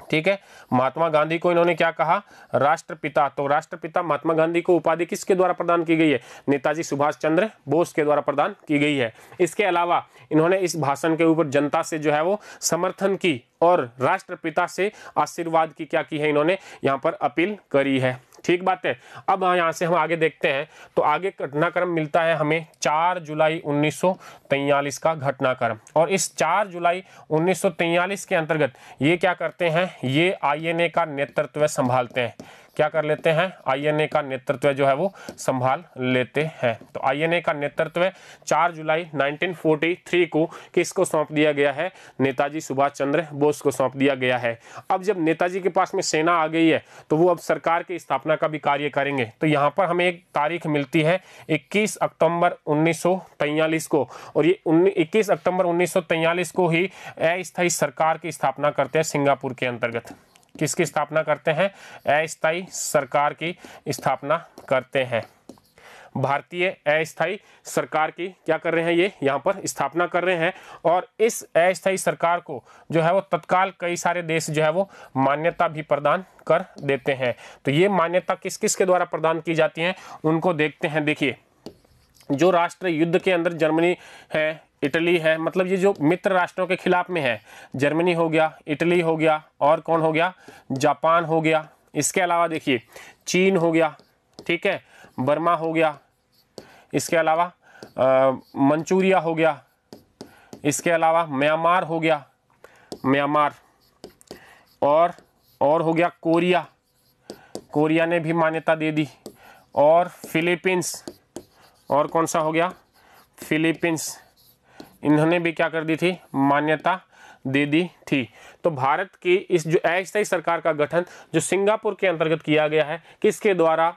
ठीक है, महात्मा गांधी को इन्होंने क्या कहा, राष्ट्रपिता। तो राष्ट्रपिता महात्मा गांधी को उपाधि किसके द्वारा प्रदान की गई है, नेताजी सुभाष चंद्र बोस के द्वारा प्रदान की गई है। इसके अलावा इन्होंने इस भाषण के ऊपर जनता से जो है वो समर्थन की और राष्ट्रपिता से आशीर्वाद की क्या की है, इन्होंने यहाँ पर अपील करी है, ठीक बात है। अब यहाँ से हम आगे देखते हैं तो आगे घटनाक्रम मिलता है हमें 4 जुलाई 1943 का घटनाक्रम। और इस 4 जुलाई 1943 के अंतर्गत ये क्या करते हैं, ये आईएनए का नेतृत्व संभालते हैं, क्या कर लेते हैं, आईएनए का नेतृत्व जो है वो संभाल लेते हैं। तो आईएनए का नेतृत्व 4 जुलाई 1943 को किसको सौंप दिया गया है, नेताजी सुभाष चंद्र बोस को सौंप दिया गया है। अब जब नेताजी के पास में सेना आ गई है तो वो अब सरकार की स्थापना का भी कार्य करेंगे। तो यहाँ पर हमें एक तारीख मिलती है 21 अक्टूबर 1943 को, और ये 21 अक्टूबर 1943 को ही अस्थायी सरकार की स्थापना करते हैं सिंगापुर के अंतर्गत। किसकी स्थापना करते हैं, अस्थायी सरकार की स्थापना करते हैं। भारतीय अस्थायी सरकार की क्या कर रहे हैं, ये यहाँ पर स्थापना कर रहे हैं। और इस अस्थायी सरकार को जो है वो तत्काल कई सारे देश जो है वो मान्यता भी प्रदान कर देते हैं। तो ये मान्यता किस किस के द्वारा प्रदान की जाती हैं उनको देखते हैं। देखिए, जो राष्ट्र युद्ध के अंदर जर्मनी है, इटली है, मतलब ये जो मित्र राष्ट्रों के खिलाफ में है, जर्मनी हो गया, इटली हो गया, और कौन हो गया, जापान हो गया। इसके अलावा देखिए चीन हो गया, ठीक है, बर्मा हो गया, इसके अलावा मंचूरिया हो गया, इसके अलावा म्यांमार हो गया, म्यांमार, और हो गया कोरिया, कोरिया ने भी मान्यता दे दी, और फिलीपींस, और कौन सा हो गया, फिलीपींस, इन्होंने भी क्या कर दी थी, मान्यता दे दी थी। तो भारत की इस जो अस्थायी सरकार का गठन जो सिंगापुर के अंतर्गत किया गया है, किसके द्वारा,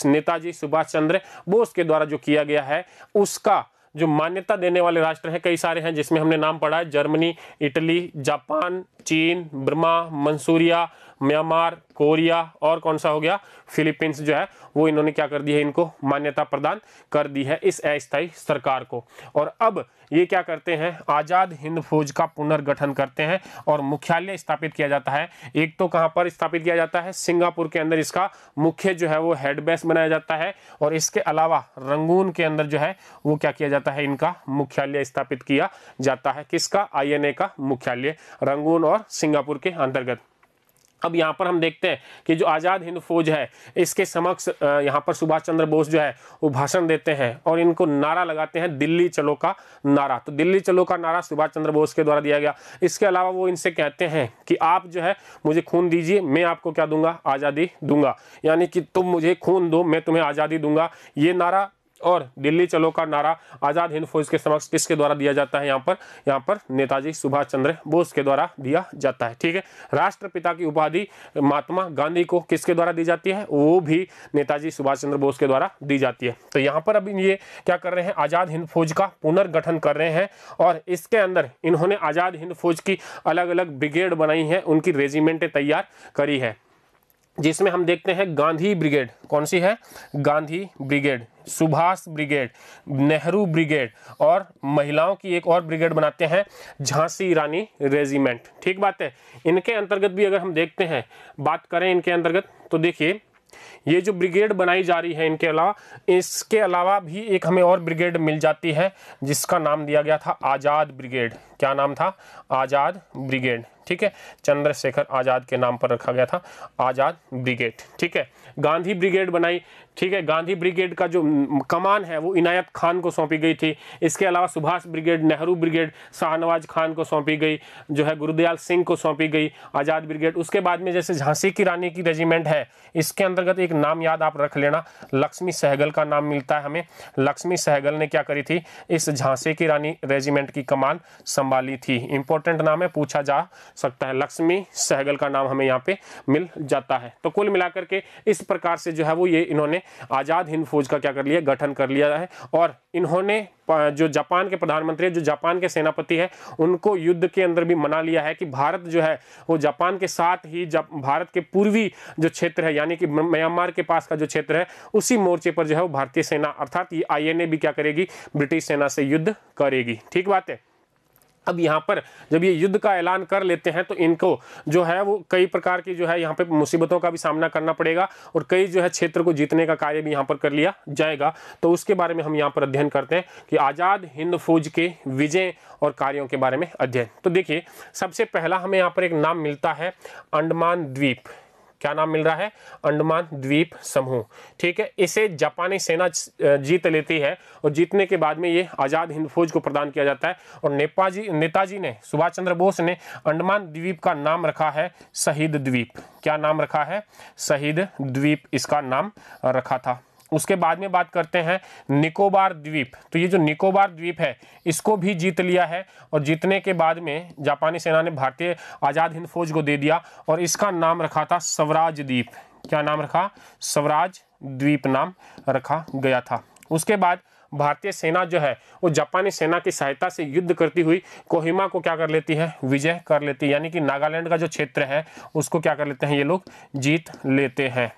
नेताजी सुभाष चंद्र बोस के द्वारा जो किया गया है, उसका जो मान्यता देने वाले राष्ट्र हैं कई सारे हैं, जिसमें हमने नाम पढ़ा है जर्मनी, इटली, जापान, चीन, बर्मा, मंसूरिया, म्यांमार, कोरिया और कौन सा हो गया, फिलीपींस जो है वो इन्होंने क्या कर दी है, इनको मान्यता प्रदान कर दी है इस अस्थायी सरकार को। और अब ये क्या करते हैं, आज़ाद हिंद फौज का पुनर्गठन करते हैं और मुख्यालय स्थापित किया जाता है। एक तो कहाँ पर स्थापित किया जाता है, सिंगापुर के अंदर इसका मुख्य जो है वो हेड बेस बनाया जाता है। और इसके अलावा रंगून के अंदर जो है वो क्या किया जाता है, इनका मुख्यालय स्थापित किया जाता है। किसका, INA का मुख्यालय रंगून और सिंगापुर के अंतर्गत। अब यहाँ पर हम देखते हैं कि जो आज़ाद हिंद फौज है इसके समक्ष यहाँ पर सुभाष चंद्र बोस जो है वो भाषण देते हैं और इनको नारा लगाते हैं, दिल्ली चलो का नारा। तो दिल्ली चलो का नारा सुभाष चंद्र बोस के द्वारा दिया गया। इसके अलावा वो इनसे कहते हैं कि आप जो है मुझे खून दीजिए, मैं आपको क्या दूंगा, आज़ादी दूंगा, यानी कि तुम मुझे खून दो, मैं तुम्हें आज़ादी दूंगा। ये नारा और दिल्ली चलो का नारा आज़ाद हिंद फौज के समक्ष किसके द्वारा दिया जाता है, यहाँ पर नेताजी सुभाष चंद्र बोस के द्वारा दिया जाता है। ठीक है, राष्ट्रपिता की उपाधि महात्मा गांधी को किसके द्वारा दी जाती है, वो भी नेताजी सुभाष चंद्र बोस के द्वारा दी जाती है। तो यहाँ पर अभी ये क्या कर रहे हैं, आज़ाद हिंद फौज का पुनर्गठन कर रहे हैं और इसके अंदर इन्होंने आज़ाद हिंद फौज की अलग अलग ब्रिगेड बनाई है, उनकी रेजिमेंटें तैयार करी है, जिसमें हम देखते हैं गांधी ब्रिगेड। कौन सी है, Gandhi brigade, Subhash brigade, Nehru brigade और महिलाओं की एक और ब्रिगेड बनाते हैं, झांसी रानी रेजिमेंट। ठीक बात है। इनके अंतर्गत भी अगर हम देखते हैं, बात करें इनके अंतर्गत, तो देखिए ये जो ब्रिगेड बनाई जा रही है, इनके अलावा इसके अलावा भी एक हमें और ब्रिगेड मिल जाती है जिसका नाम दिया गया था आज़ाद ब्रिगेड। क्या नाम था, आज़ाद ब्रिगेड। ठीक है, चंद्रशेखर आज़ाद के नाम पर रखा गया था आज़ाद ब्रिगेड। ठीक है, गांधी ब्रिगेड बनाई। ठीक है, गांधी ब्रिगेड का जो कमान है वो इनायत खान को सौंपी गई थी। इसके अलावा सुभाष ब्रिगेड, नेहरू ब्रिगेड शाहनवाज खान को सौंपी गई, जो है गुरुदयाल सिंह को सौंपी गई आज़ाद ब्रिगेड। उसके बाद में जैसे झांसी की रानी की रेजिमेंट है, इसके अंतर्गत एक नाम याद आप रख लेना, लक्ष्मी सहगल का नाम मिलता है हमें। लक्ष्मी सहगल ने क्या करी थी, इस झांसी की रानी रेजिमेंट की कमान संभाली थी। इंपॉर्टेंट नाम है, पूछा जा सकता है, लक्ष्मी सहगल का नाम हमें यहाँ पे मिल जाता है। तो कुल मिलाकर के इस प्रकार से जो है वो ये इन्होंने आज़ाद हिंद फौज का क्या कर लिया, गठन कर लिया है। और इन्होंने जो जापान के प्रधानमंत्री, जो जापान के सेनापति है, उनको युद्ध के अंदर भी मना लिया है कि भारत जो है वो जापान के साथ ही भारत के पूर्वी जो क्षेत्र है, यानी कि म्यांमार के पास का जो क्षेत्र है, उसी मोर्चे पर जो है वो भारतीय सेना अर्थात ये INA भी क्या करेगी, ब्रिटिश सेना से युद्ध करेगी। ठीक बात है। अब यहाँ पर जब ये युद्ध का ऐलान कर लेते हैं तो इनको जो है वो कई प्रकार की जो है यहाँ पे मुसीबतों का भी सामना करना पड़ेगा और कई जो है क्षेत्र को जीतने का कार्य भी यहाँ पर कर लिया जाएगा। तो उसके बारे में हम यहाँ पर अध्ययन करते हैं कि आज़ाद हिंद फौज के विजय और कार्यों के बारे में अध्ययन। तो देखिए, सबसे पहला हमें यहाँ पर एक नाम मिलता है अंडमान द्वीप। क्या नाम मिल रहा है, अंडमान द्वीप समूह। ठीक है, इसे जापानी सेना जीत लेती है और जीतने के बाद में ये आज़ाद हिंद फौज को प्रदान किया जाता है। और नेताजी ने, सुभाष चंद्र बोस ने अंडमान द्वीप का नाम रखा है शहीद द्वीप। क्या नाम रखा है, शहीद द्वीप इसका नाम रखा था। उसके बाद में बात करते हैं निकोबार द्वीप। तो ये जो निकोबार द्वीप है इसको भी जीत लिया है और जीतने के बाद में जापानी सेना ने भारतीय आज़ाद हिंद फौज को दे दिया और इसका नाम रखा था स्वराज द्वीप। क्या नाम रखा, स्वराज द्वीप नाम रखा गया था। उसके बाद भारतीय सेना जो है वो जापानी सेना की सहायता से युद्ध करती हुई कोहिमा को क्या कर लेती है, विजय कर लेती है, यानी कि नागालैंड का जो क्षेत्र है उसको क्या कर लेते हैं ये लोग, जीत लेते हैं।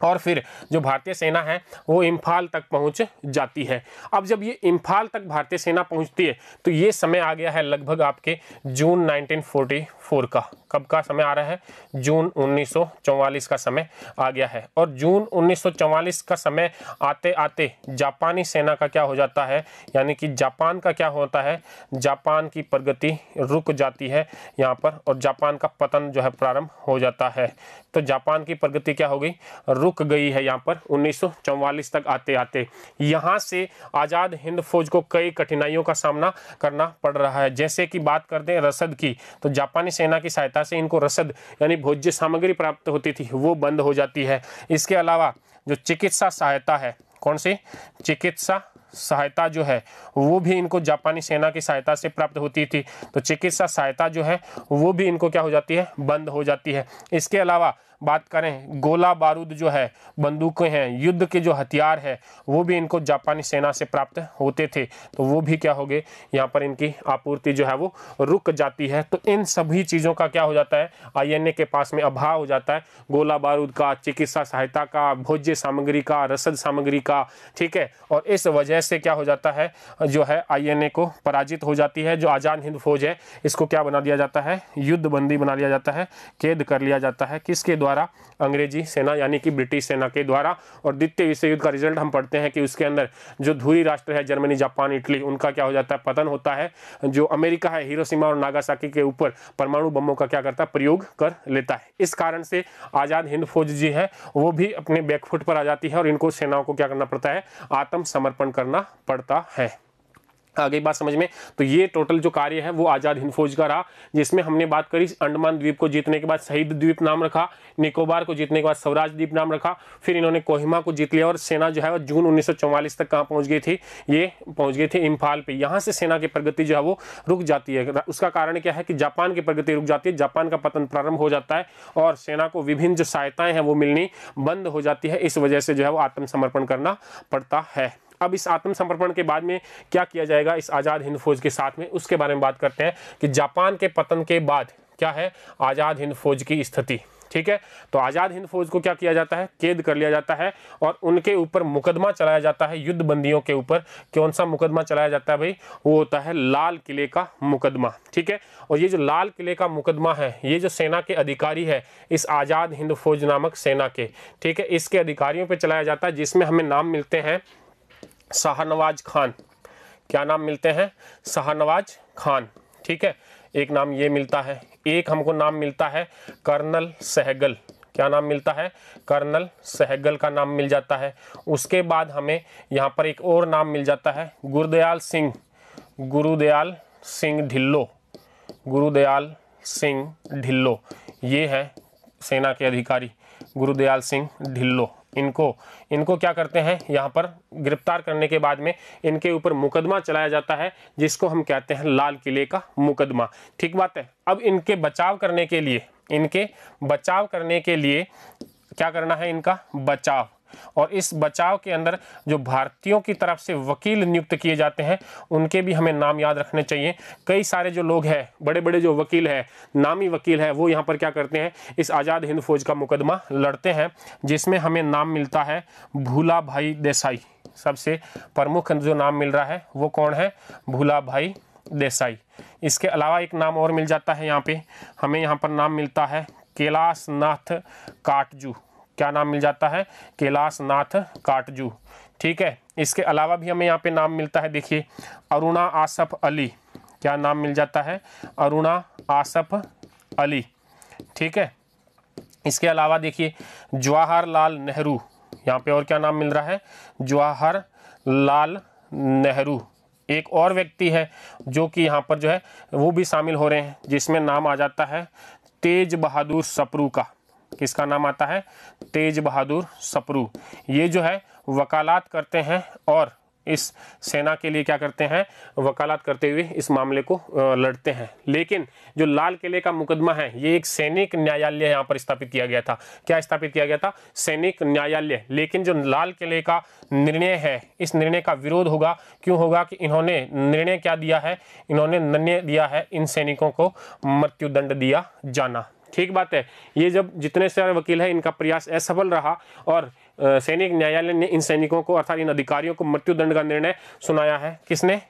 और फिर जो भारतीय सेना है वो इम्फाल तक पहुंच जाती है। अब जब ये इम्फाल तक भारतीय सेना पहुंचती है तो ये समय आ गया है लगभग आपके जून 1944 का। कब का समय आ रहा है, जून 1944 का समय आ गया है। और जून 1944 का समय आते आते जापानी सेना का क्या हो जाता है, यानी कि जापान का क्या होता है, जापान की प्रगति रुक जाती है यहाँ पर और जापान का पतन जो है प्रारंभ हो जाता है। तो जापान की प्रगति क्या हो गई, रुक गई है यहाँ पर 1944 तक आते आते। यहाँ से आज़ाद हिंद फौज को कई कठिनाइयों का सामना करना पड़ रहा है। जैसे कि बात करते हैं रसद की, तो जापानी सेना की सहायता से इनको रसद यानी भोज्य सामग्री प्राप्त होती थी वो बंद हो जाती है। इसके अलावा जो चिकित्सा सहायता है, कौन सी चिकित्सा सहायता जो है वो भी इनको जापानी सेना की सहायता से प्राप्त होती थी। तो चिकित्सा सहायता जो है वो भी इनको क्या हो जाती है, बंद हो जाती है। इसके अलावा बात करें गोला बारूद जो है, बंदूकें हैं, युद्ध के जो हथियार है वो भी इनको जापानी सेना से प्राप्त होते थे। तो वो भी क्या हो गए, यहाँ पर इनकी आपूर्ति जो है वो रुक जाती है। तो इन सभी चीज़ों का क्या हो जाता है, आईएनए के पास में अभाव हो जाता है, गोला बारूद का, चिकित्सा सहायता का, भोज्य सामग्री का, रसद सामग्री का, ठीक है। और इस वजह से क्या हो जाता है, जो है आईएनए को पराजित हो जाती है। जो आज़ाद हिंद फौज है इसको क्या बना दिया जाता है, युद्ध बंदी बना लिया जाता है, कैद कर लिया जाता है। किसके द्वारा, अंग्रेजी सेना यानी कि ब्रिटिश सेना के द्वारा। और द्वितीय विश्व युद्ध का रिजल्ट हम पढ़ते हैं कि उसके अंदर जो धुरी राष्ट्र है जर्मनी, जापान, इटली, उनका क्या हो जाता है, पतन होता है। जो अमेरिका है हिरोशिमा और नागासाकी के ऊपर परमाणु बमों का क्या करता है, प्रयोग कर लेता है। इस कारण से आज़ाद हिंद फौज जी है वो भी अपने बैकफुट पर आ जाती है और इनको सेनाओं को क्या करना पड़ता है, आत्मसमर्पण करना पड़ता है। आगे बात समझ में। तो ये टोटल जो कार्य है वो आज़ाद हिंद फौज का रहा, जिसमें हमने बात करी अंडमान द्वीप को जीतने के बाद शहीद द्वीप नाम रखा, निकोबार को जीतने के बाद स्वराज द्वीप नाम रखा, फिर इन्होंने कोहिमा को जीत लिया और सेना जो है वो जून 1944 तक कहाँ पहुंच गई थी, ये पहुंच गई थी इम्फाल पे। यहाँ से सेना की प्रगति जो है वो रुक जाती है। उसका कारण क्या है कि जापान की प्रगति रुक जाती है, जापान का पतन प्रारंभ हो जाता है और सेना को विभिन्न जो सहायताएं हैं वो मिलनी बंद हो जाती है। इस वजह से जो है वो आत्मसमर्पण करना पड़ता है। अब इस आत्मसमर्पण के बाद में क्या किया जाएगा इस आज़ाद हिंद फौज के साथ में, उसके बारे में बात करते हैं कि जापान के पतन के बाद क्या है आज़ाद हिंद फौज की स्थिति। ठीक है, तो आज़ाद हिंद फौज को क्या किया जाता है, कैद कर लिया जाता है और उनके ऊपर मुकदमा चलाया जाता है, युद्ध बंदियों के ऊपर। कौन सा मुकदमा चलाया जाता है भाई, वो होता है लाल किले का मुकदमा। ठीक है, और ये जो लाल किले का मुकदमा है ये जो सेना के अधिकारी है इस आज़ाद हिंद फौज नामक सेना के, ठीक है, इसके अधिकारियों पर चलाया जाता है, जिसमें हमें नाम मिलते हैं शाहनवाज खान। क्या नाम मिलते हैं, शाहनवाज खान। ठीक है, एक नाम ये मिलता है, एक हमको नाम मिलता है कर्नल सहगल। क्या नाम मिलता है, कर्नल सहगल का नाम मिल जाता है। उसके बाद हमें यहाँ पर एक और नाम मिल जाता है गुरुदयाल सिंह ढिल्लो। गुरुदयाल सिंह ढिल्लो ये है सेना के अधिकारी, गुरुदयाल सिंह ढिल्लो। इनको क्या करते हैं, यहाँ पर गिरफ्तार करने के बाद में इनके ऊपर मुकदमा चलाया जाता है, जिसको हम कहते हैं लाल किले का मुकदमा। ठीक बात है। अब इनके बचाव करने के लिए क्या करना है, इनका बचाव। और इस बचाव के अंदर जो भारतीयों की तरफ से वकील नियुक्त किए जाते हैं उनके भी हमें नाम याद रखने चाहिए। कई सारे जो लोग हैं, बड़े बड़े जो वकील हैं, नामी वकील है, वो यहाँ पर क्या करते हैं, इस आज़ाद हिंद फौज का मुकदमा लड़ते हैं, जिसमें हमें नाम मिलता है भूला भाई देसाई। सबसे प्रमुख जो नाम मिल रहा है वो कौन है, भूला भाई देसाई। इसके अलावा एक नाम और मिल जाता है यहाँ पे, हमें यहाँ पर नाम मिलता है कैलाश नाथ काटजू। क्या नाम मिल जाता है, कैलाश नाथ काटजू। ठीक है, इसके अलावा भी हमें यहाँ पे नाम मिलता है, देखिए अरुणा आसफ अली। क्या नाम मिल जाता है, अरुणा आसफ अली। ठीक है, इसके अलावा देखिए जवाहरलाल नेहरू। यहाँ पे और क्या नाम मिल रहा है, जवाहरलाल नेहरू। एक और व्यक्ति है जो कि यहाँ पर जो है वो भी शामिल हो रहे हैं, जिसमें नाम आ जाता है तेज बहादुर सप्रू का। किसका नाम आता है, तेज बहादुर सप्रू। ये जो है वकालत करते हैं और इस सेना के लिए क्या करते हैं, वकालत करते हुए इस मामले को लड़ते हैं। लेकिन जो लाल किले का मुकदमा है ये एक सैनिक न्यायालय यहाँ पर स्थापित किया गया था। क्या स्थापित किया गया था, सैनिक न्यायालय। लेकिन जो लाल किले का निर्णय है, इस निर्णय का विरोध होगा। क्यों होगा कि इन्होंने निर्णय क्या दिया है, इन्होंने निर्णय दिया है इन सैनिकों को मृत्युदंड दिया जाना। ठीक बात है। ये जब जितने सारे वकील हैं इनका प्रयास असफल रहा और सैनिक न्यायालय ने इन सैनिकों को अर्थात इन अधिकारियों को मृत्युदंड का निर्णय सुनाया है। किसने,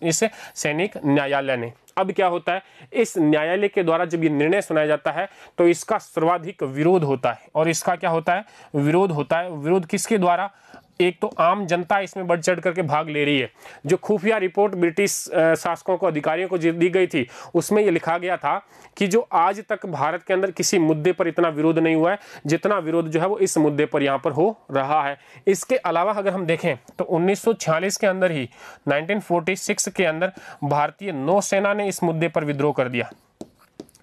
इस सैनिक न्यायालय ने। अब क्या होता है, इस न्यायालय के द्वारा जब ये निर्णय सुनाया जाता है तो इसका सर्वाधिक विरोध होता है। और इसका क्या होता है, विरोध होता है। विरोध किसके द्वारा, एक तो आम जनता इसमें बढ़ चढ़ करके भाग ले रही है। जो खुफिया रिपोर्ट ब्रिटिश शासकों को, अधिकारियों को दी गई थी, उसमें ये लिखा गया था कि जो आज तक भारत के अंदर किसी मुद्दे पर इतना विरोध नहीं हुआ है जितना विरोध जो है वो इस मुद्दे पर यहाँ पर हो रहा है। इसके अलावा अगर हम देखें तो 1946 के अंदर ही 1946 के अंदर भारतीय नौसेना ने इस मुद्दे पर विद्रोह कर दिया।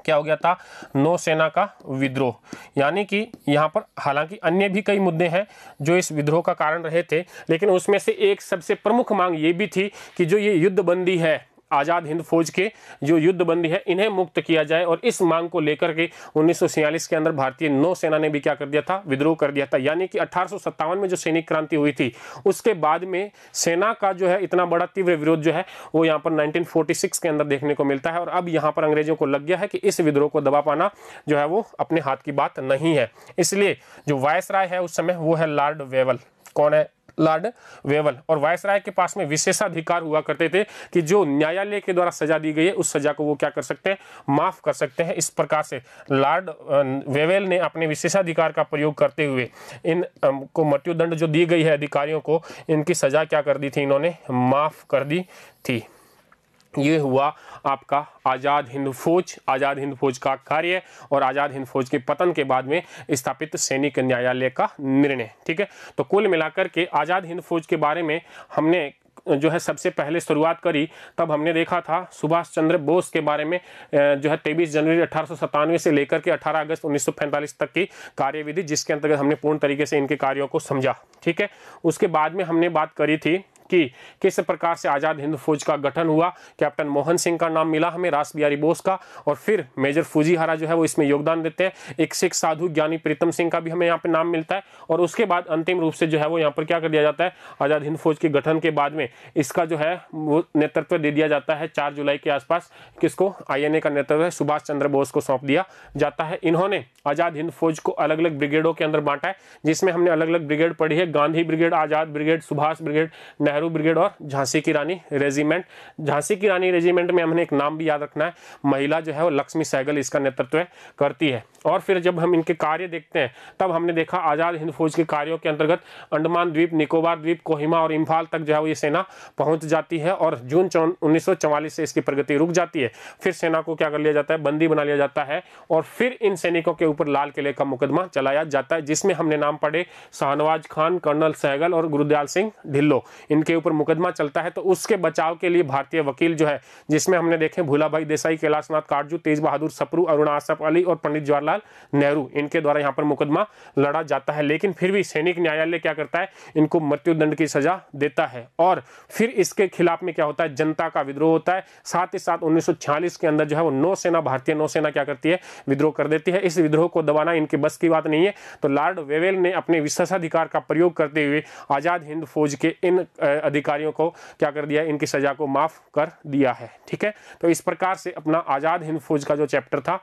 क्या हो गया था, नौसेना का विद्रोह। यानी कि यहाँ पर हालांकि अन्य भी कई मुद्दे हैं जो इस विद्रोह का कारण रहे थे, लेकिन उसमें से एक सबसे प्रमुख मांग ये भी थी कि जो ये युद्धबंदी है, आज़ाद हिंद फौज के जो युद्धबंदी है, इन्हें मुक्त किया जाए। और इस मांग को लेकर के 1946 के अंदर भारतीय नौसेना ने भी क्या कर दिया था, विद्रोह कर दिया था। यानी कि 1857 में जो सैनिक क्रांति हुई थी, उसके बाद में सेना का जो है इतना बड़ा तीव्र विरोध जो है वो यहाँ पर 1946 के अंदर देखने को मिलता है। और अब यहाँ पर अंग्रेजों को लग गया है कि इस विद्रोह को दबा पाना जो है वो अपने हाथ की बात नहीं है। इसलिए जो वायसराय है उस समय वो है लॉर्ड वेवल। कौन है, लॉर्ड वेवल। और वायसराय के पास में विशेषाधिकार हुआ करते थे कि जो न्यायालय के द्वारा सजा दी गई है उस सजा को वो क्या कर सकते हैं, माफ कर सकते हैं। इस प्रकार से लॉर्ड वेवल ने अपने विशेषाधिकार का प्रयोग करते हुए इन को मृत्युदंड जो दी गई है अधिकारियों को, इनकी सजा क्या कर दी थी, इन्होंने माफ कर दी थी। ये हुआ आपका आज़ाद हिंद फौज, आज़ाद हिंद फौज का कार्य और आज़ाद हिंद फौज के पतन के बाद में स्थापित सैनिक न्यायालय का निर्णय। ठीक है, तो कुल मिलाकर के आज़ाद हिंद फौज के बारे में हमने जो है सबसे पहले शुरुआत करी, तब हमने देखा था सुभाष चंद्र बोस के बारे में जो है 23 जनवरी 1897 से लेकर के 18 अगस्त 1945 तक की कार्यविधि, जिसके अंतर्गत हमने पूर्ण तरीके से इनके कार्यों को समझा। ठीक है, उसके बाद में हमने बात करी थी कि किस प्रकार से आज़ाद हिंद फौज का गठन हुआ। कैप्टन मोहन सिंह का नाम मिला हमें, रास बिहारी बोस का, और फिर मेजर फूजीहारा जो है वो इसमें योगदान देते हैं। एक सिख साधु ज्ञानी प्रीतम सिंह का भी हमें यहाँ पे नाम मिलता है। और उसके बाद अंतिम रूप से जो है वो यहाँ पर क्या कर दिया जाता है, आज़ाद हिंद फौज के गठन के बाद में इसका जो है वो नेतृत्व दे दिया जाता है 4 जुलाई के आसपास। किसको, INA का नेतृत्व सुभाष चंद्र बोस को सौंप दिया जाता है। इन्होंने आज़ाद हिंद फौज को अलग अलग ब्रिगेडों के अंदर बांटा है, जिसमें हमने अलग अलग ब्रिगेड पढ़ी है, Gandhi brigade, Azad brigade, Subhash brigade, Nehru brigade और झांसी की रानी रेजिमेंट। झांसी की रानी रेजिमेंट में हमने एक नाम भी याद रखना है, महिला जो है वो लक्ष्मी सहगल इसका नेतृत्व करती है। और फिर जब हम इनके कार्य देखते हैं तब हमने देखा आज़ाद हिंद फौज के कार्यों के अंतर्गत अंडमान द्वीप, निकोबार द्वीप, कोहिमा और इम्फाल तक जो है वो ये सेना पहुंच जाती है। और जून 1944 से इसकी प्रगति रुक जाती है। फिर सेना को क्या कर लिया जाता है, बंदी बना लिया जाता है। और फिर इन सैनिकों के ऊपर लाल किले का मुकदमा चलाया जाता है, जिसमें हमने नाम पढ़े शाहनवाज खान, कर्नल सहगल और गुरुदयाल सिंह ढिल्लो, इनके ऊपर मुकदमा चलता है। तो उसके बचाव के लिए भारतीय वकील जो है, जिसमें हमने देखे भूलाभाई देसाई, कैलाशनाथ काटजू, तेज बहादुर सप्रू, अरुणा आसफ अली और पंडित जवाहरलाल नेहरू, इनके द्वारा यहाँ पर मुकदमा लड़ा जाता है। लेकिन फिर भी सैनिक न्यायालय क्या करता है, इनको मृत्युदंड की सजा देता है। और फिर इसके खिलाफ में क्या होता है, जनता का विद्रोह होता है। साथ ही साथ 1946 के अंदर जो है वो नौसेना, भारतीय नौसेना क्या करती है, विद्रोह कर देती है। इस विद्रोह को दबाना इनके बस की बात नहीं है। तो लॉर्ड वेवेल ने अपने विशेषाधिकार का प्रयोग करते हुए आज़ाद हिंद फौज के इन अधिकारियों को क्या कर दिया, इनकी सजा को माफ कर दिया है। ठीक है, तो इस प्रकार से अपना आज़ाद हिंद फौज का जो चैप्टर था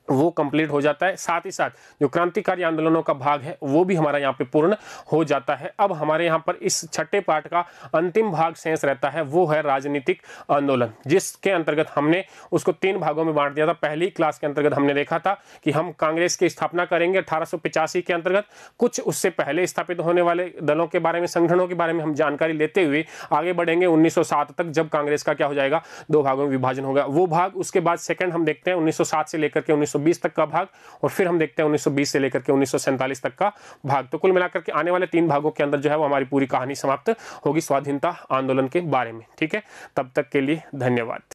वो कंप्लीट हो जाता है। साथ ही साथ जो क्रांतिकारी आंदोलनों का भाग है वो भी हमारा यहाँ पे पूर्ण हो जाता है। अब हमारे यहाँ पर इस छठे पार्ट का अंतिम भाग शेष रहता है, वो है राजनीतिक आंदोलन, जिसके अंतर्गत हमने उसको 3 भागों में बांट दिया था। पहली क्लास के अंतर्गत हमने देखा था कि हम कांग्रेस की स्थापना करेंगे 1885 के अंतर्गत। कुछ उससे पहले स्थापित होने वाले दलों के बारे में, संगठनों के बारे में हम जानकारी लेते हुए आगे बढ़ेंगे 1907 तक, जब कांग्रेस का क्या हो जाएगा, 2 भागों में विभाजन होगा वो भाग। उसके बाद सेकंड हम देखते हैं 1907 से लेकर के 1920 तक का भाग, और फिर हम देखते हैं 1920 से लेकर के 1947 तक का भाग। तो कुल मिलाकर के आने वाले 3 भागों के अंदर जो है वो हमारी पूरी कहानी समाप्त होगी स्वाधीनता आंदोलन के बारे में। ठीक है, तब तक के लिए धन्यवाद।